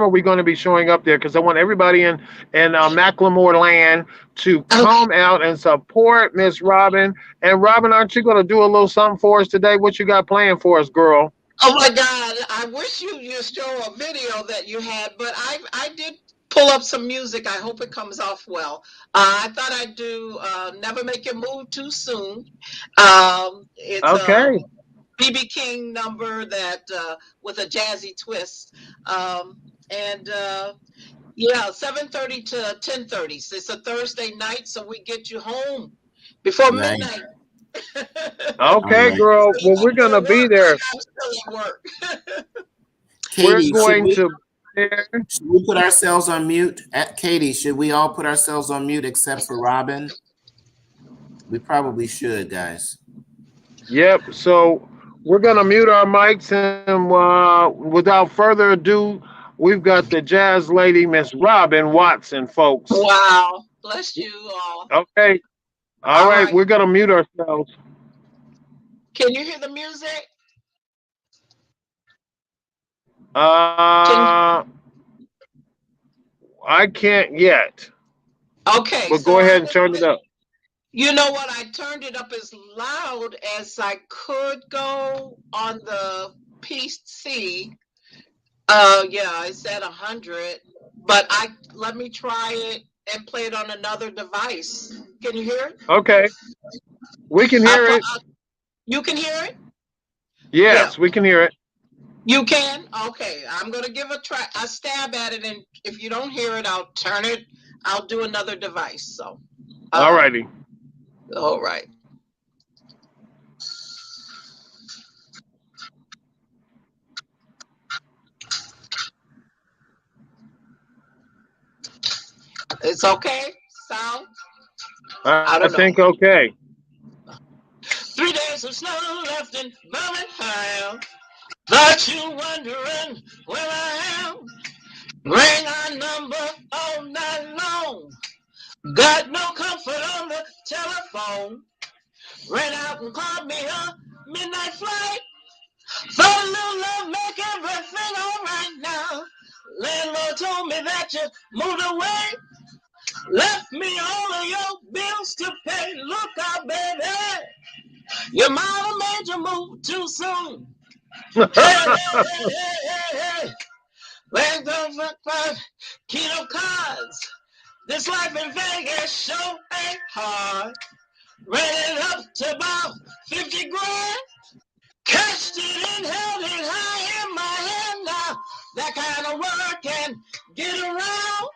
S1: we going to be showing up there? Because I want everybody in Macklemore land to
S5: Okay.
S1: come out and support Miss Robin. And Robin, aren't you going to do a little something for us today? What you got planned for us, girl?
S5: Oh my God! I wish you show a video that you had, but I did pull up some music. I hope it comes off well. I thought I'd do "Never Make You Move Too Soon." It's a
S1: Okay.
S5: BB King number that with a jazzy twist, and yeah, 7:30 to 10:30. So it's a Thursday night, so we get you home before
S2: Nice.
S5: midnight.
S2: All
S1: Okay,
S2: right.
S1: girl.
S5: So you
S1: Well, we're
S5: won't be
S1: going to
S5: at
S1: be
S5: work
S1: there.
S5: like I'm still at work.
S1: We're
S2: Katie,
S1: going to be there.
S2: should we put ourselves on mute? Katie, should we all put ourselves on mute except for Robin? We probably should, guys.
S1: Yep. So we're going to mute our mics, and without further ado, we've got the jazz lady, Miss Robin Watson, folks.
S5: Wow. Bless you all.
S1: Okay. All
S5: All
S1: right.
S5: right.
S1: We're going to mute ourselves.
S5: Can you hear the music? Can
S1: Uh, I can't yet,
S5: Okay,
S1: but
S5: so
S1: go ahead and turn it up.
S5: you know what? I turned it up as loud as I could go on the PC. Yeah, it's at 100, but let me try it and play it on another device. Can you hear it?
S1: Okay. We can hear it.
S5: You can hear it? Yeah,
S1: Yes, we can hear it.
S5: you can? Okay, I'm going to give a stab at it, and if you don't hear it, I'll do another device. So,
S1: All
S5: uh,
S1: righty.
S5: all right. It's okay? Sound? I
S1: I
S5: don't know.
S1: think okay.
S5: 3 days of snow left in Birmingham. Got you wondering where I am. Ring our number all night long. Got no comfort on the telephone. Ran out and called me a midnight flight. Thought a little love make everything all right now. Landlord told me that you moved away. Left me all of your bills to pay. Look out, baby. Your mama made you move too soon. Hey, hey, hey, hey, hey. Let's go for Kino cars. This life in Vegas sure ain't hard. Ran it up to about 50 grand. That kind of work can get around.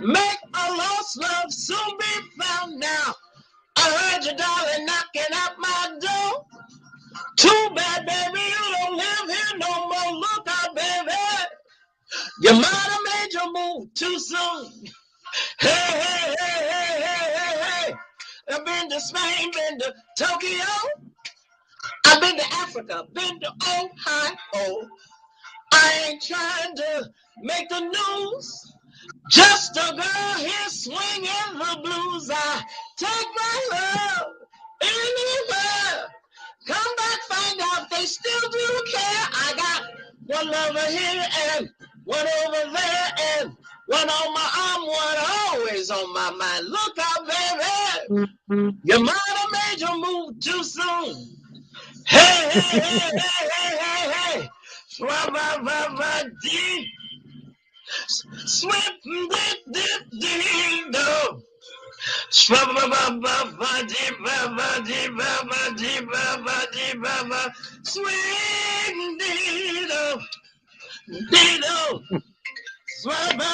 S5: Make a lost love soon be found now. I heard your darling knocking at my door. Too bad, baby, you don't live here no more. Look out, baby. You might have made your move too soon. Hey, hey, hey, hey, hey, hey, hey. I've been to Spain, been to Tokyo. I've been to Africa, been to Ohio. I ain't trying to make the news. Just a girl here swinging the blues. I take my love anywhere. Come back, find out they still do care. I got one lover here and one over there and one on my arm, one always on my mind. Look out, baby. You might have made your move too soon. Hey, hey, hey, hey, hey, hey, hey. Swab-a-ba-ba-dee. Swip-dip-dip-dee-do. Swab-a-ba-ba-ba-dee-ba-ba-dee-ba-ba-dee-ba-ba-dee-ba-ba. Swing-dee-do. Dee-do. Swab-a.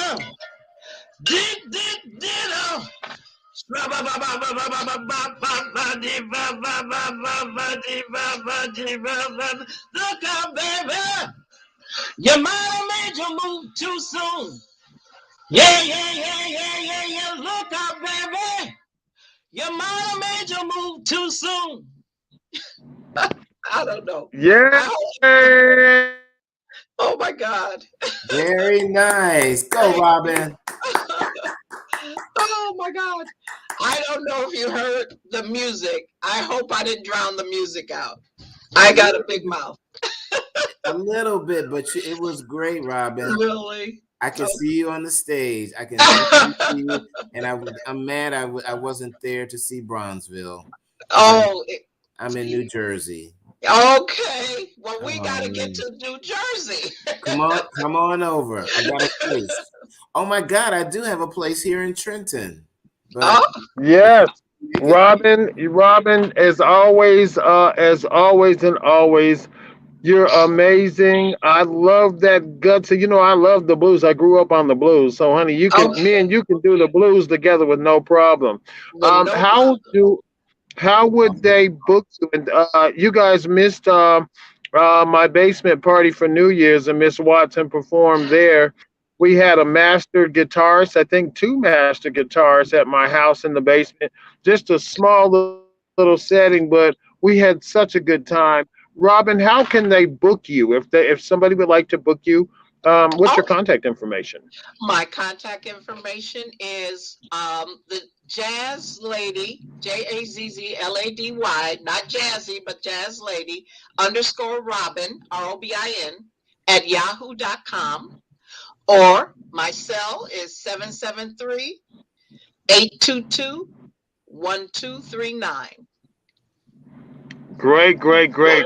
S5: Dee-dee-dee-do. Swab-a-ba-ba-ba-ba-ba-ba-dee-ba-ba-ba-ba-dee-ba-ba-dee-ba-ba. Look out, baby. You might have made your move too soon. Yeah, yeah, yeah, yeah, yeah, yeah. Look out, baby. You might have made your move too soon. I don't know.
S1: Yeah.
S5: Oh my God.
S2: Very nice. Go, Robin.
S5: Oh my God. I don't know if you heard the music. I hope I didn't drown the music out. I got a big mouth.
S2: A little bit, but it was great, Robin.
S5: Really?
S2: I can see you on the stage. I can see you, and I'm mad I wasn't there to see Bronzeville.
S5: Oh,
S2: I'm in New Jersey.
S5: Okay. Well, we got to get to New Jersey.
S2: Come on over. I got a place. Oh my God, I do have a place here in Trenton. But
S1: yes. Robin, as always, and always, you're amazing. I love that gutsy. You know, I love the blues. I grew up on the blues. So, honey, me and you can do the blues together with no problem. How would they book you? And you guys missed my basement party for New Year's, and Miss Watson performed there. We had a master guitarist, I think two master guitarists at my house in the basement. Just a small little setting, but we had such a good time. Robin, how can they book you if somebody would like to book you? What's your contact information?
S5: My contact information is the Jazzylady, Jazzlady, not Jazzy, but Jazzylady _Robin, ROBIN, at yahoo.com. Or my cell is 773-822-1239.
S1: Great.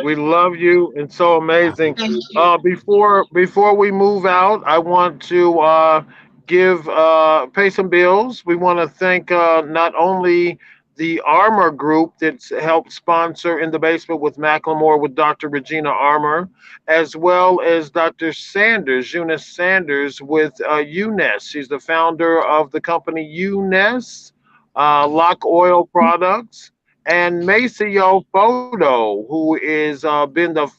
S1: We love you and so amazing.
S5: Thank you.
S1: Before we move out, I want to pay some bills. We want to thank not only the Armor Group that's helped sponsor In the Basement with McLemore with Dr. Regina Armour, as well as Dr. Sanders, Eunice Sanders with UNES. She's the founder of the company UNES, Lock Oil Products, and Maceo Photo, who is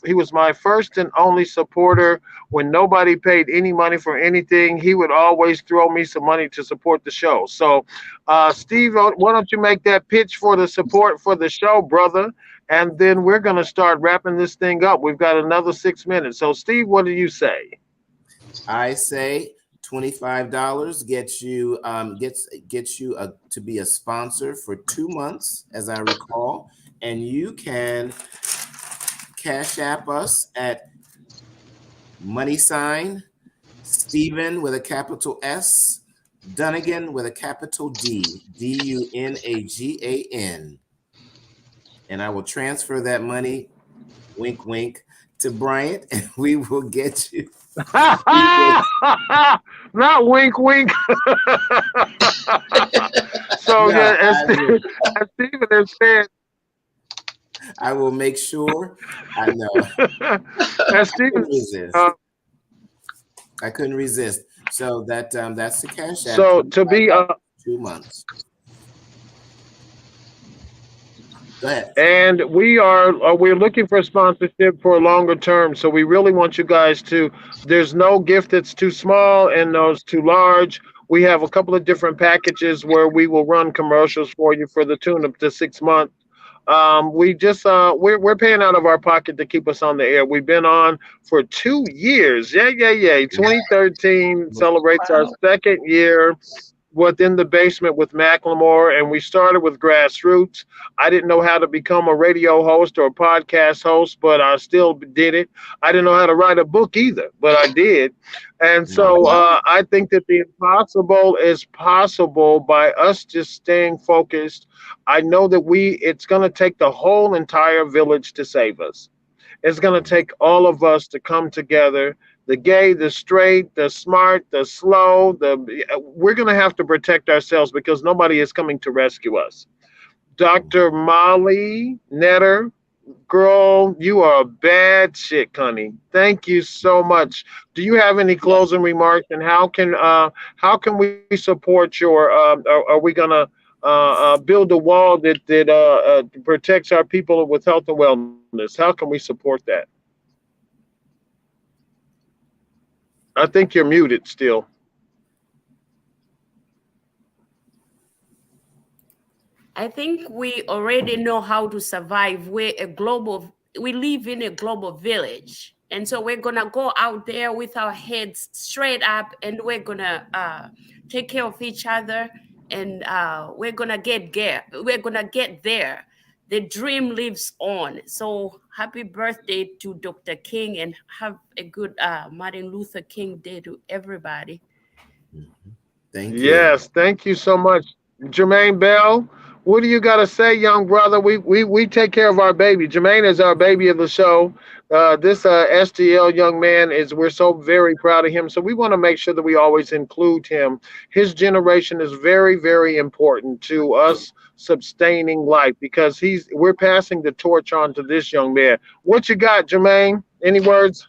S1: he was my first and only supporter when nobody paid any money for anything. He would always throw me some money to support the show. So, Steve, why don't you make that pitch for the support for the show, brother? And then we're gonna start wrapping this thing up. We've got another 6 minutes. So, Steve, what do you say?
S2: I say $25 gets you to be a sponsor for 2 months, as I recall, and you can Cash App us at # Stephen with a capital S, Dunagan with a capital D, Dunagan, and I will transfer that money, wink wink, to Bryant, and we will get you.
S1: Not wink, wink. So,
S2: No,
S1: yeah, as Stephen has said,
S2: I will make sure. I know.
S1: as Stephen,
S2: I couldn't resist. So that's the cash app.
S1: So to be
S2: 2 months. Go ahead.
S1: and we're looking for sponsorship for a longer term. So we really want you guys to. There's no gift that's too small and those too large. We have a couple of different packages where we will run commercials for you for the tune of to 6 months. We just we're paying out of our pocket to keep us on the air. We've been on for 2 years. Yeah, yeah, yeah. 2013 celebrates our
S3: Wow.
S1: second year within the basement with McLemore, and we started with grassroots. I didn't know how to become a radio host or a podcast host, but I still did it. I didn't know how to write a book either, but I did. And so
S2: Mhm.
S3: Wow.
S1: I think that the impossible is possible by us just staying focused. I know that it's going to take the whole entire village to save us. It's going to take all of us to come together, the gay, the straight, the smart, the slow. We're going to have to protect ourselves because nobody is coming to rescue us. Dr. Molly Netter, girl, you are a bad shit, honey. Thank you so much. Do you have any closing remarks, and how can we support your are we going to build a wall that protects our people with health and wellness? How can we support that? I think you're muted still.
S3: I think we already know how to survive. We live in a global village. And so we're gonna go out there with our heads straight up, and we're gonna take care of each other, and we're gonna get there. The dream lives on. So happy birthday to Dr. King, and have a good Martin Luther King Day to everybody.
S2: Thank you.
S1: Yes, thank you so much, Jermaine Bell. What do you got to say, young brother? We take care of our baby. Jermaine is our baby of the show. This STL young man is. We're so very proud of him. So we want to make sure that we always include him. His generation is very, very important to us sustaining life because we're passing the torch on to this young man. What you got, Jermaine? Any words?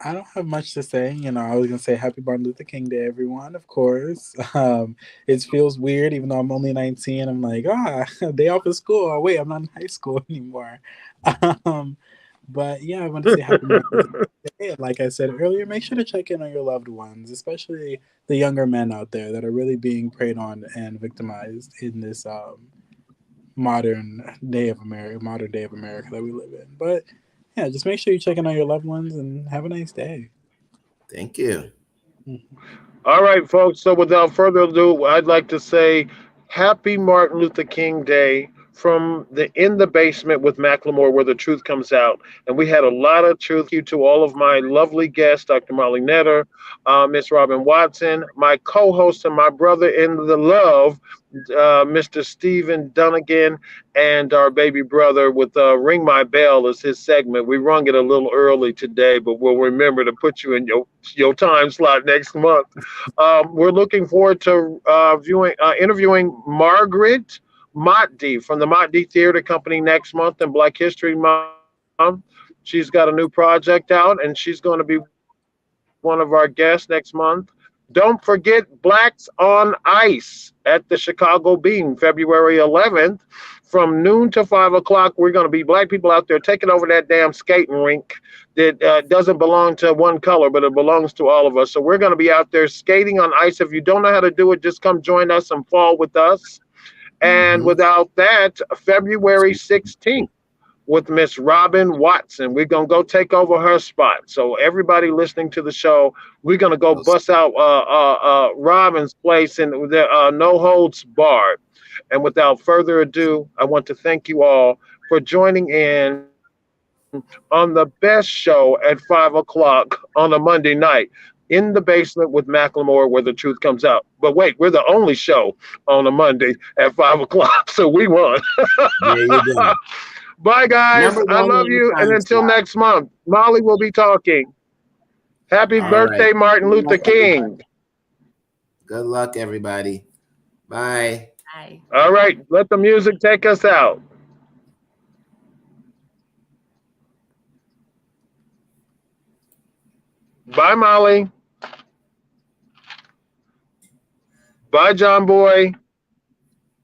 S4: I don't have much to say. I was gonna say Happy Martin Luther King Day, everyone. Of course, it feels weird, even though I'm only 19. I'm like, day off of school. Oh, wait, I'm not in high school anymore. Um, but yeah, I want to say Happy Martin Luther King Day. And like I said earlier, make sure to check in on your loved ones, especially the younger men out there that are really being preyed on and victimized in this modern day of America that we live in. But yeah, just make sure you check in on your loved ones and have a nice day.
S2: Thank you.
S4: Mhm.
S1: All right, folks. So without further ado, I'd like to say Happy Martin Luther King Day from the In the Basement with Macklemore, where the truth comes out. And we had a lot of truth. You to all of my lovely guests, Dr. Molly Netter, Miss Robin Watson, my co-host and my brother in the love, Mr. Stephen Dunagan, and our baby brother with Ring My Bell as his segment. We rung it a little early today, but we'll remember to put you in your time slot next month. We're looking forward to interviewing Margaret Motti from the Motti Theater Company next month in Black History Month. She's got a new project out, and she's going to be one of our guests next month. Don't forget Blacks on Ice at the Chicago Beam, February 11th. From noon to 5 o'clock, we're going to be black people out there taking over that damn skating rink that doesn't belong to one color, but it belongs to all of us. So we're going to be out there skating on ice. If you don't know how to do it, just come join us and fall with us. And
S2: Hmm.
S1: without that, February 16th with Miss Robin Watson. We're gonna go take over her spot. So everybody listening to the show, we're gonna go bust out Robin's place and the no holds barred. And without further ado, I want to thank you all for joining in on the best show at 5 o'clock on a Monday night. In the basement with Macklemore, where the truth comes out. But wait, we're the only show on a Monday at 5 o'clock, so we won.
S2: There you go.
S1: Bye, guys.
S2: Number
S1: I
S2: one
S1: love
S2: in your
S1: you. And
S2: time
S1: until
S2: slot.
S1: next month, Molly will be talking. Happy
S2: All right.
S1: birthday, Martin
S2: Good
S1: Luther
S2: luck, everybody.
S1: King.
S2: Good luck, everybody. Bye.
S3: Bye.
S1: All right, let the music take us out. Bye, Molly. Bye, John Boy.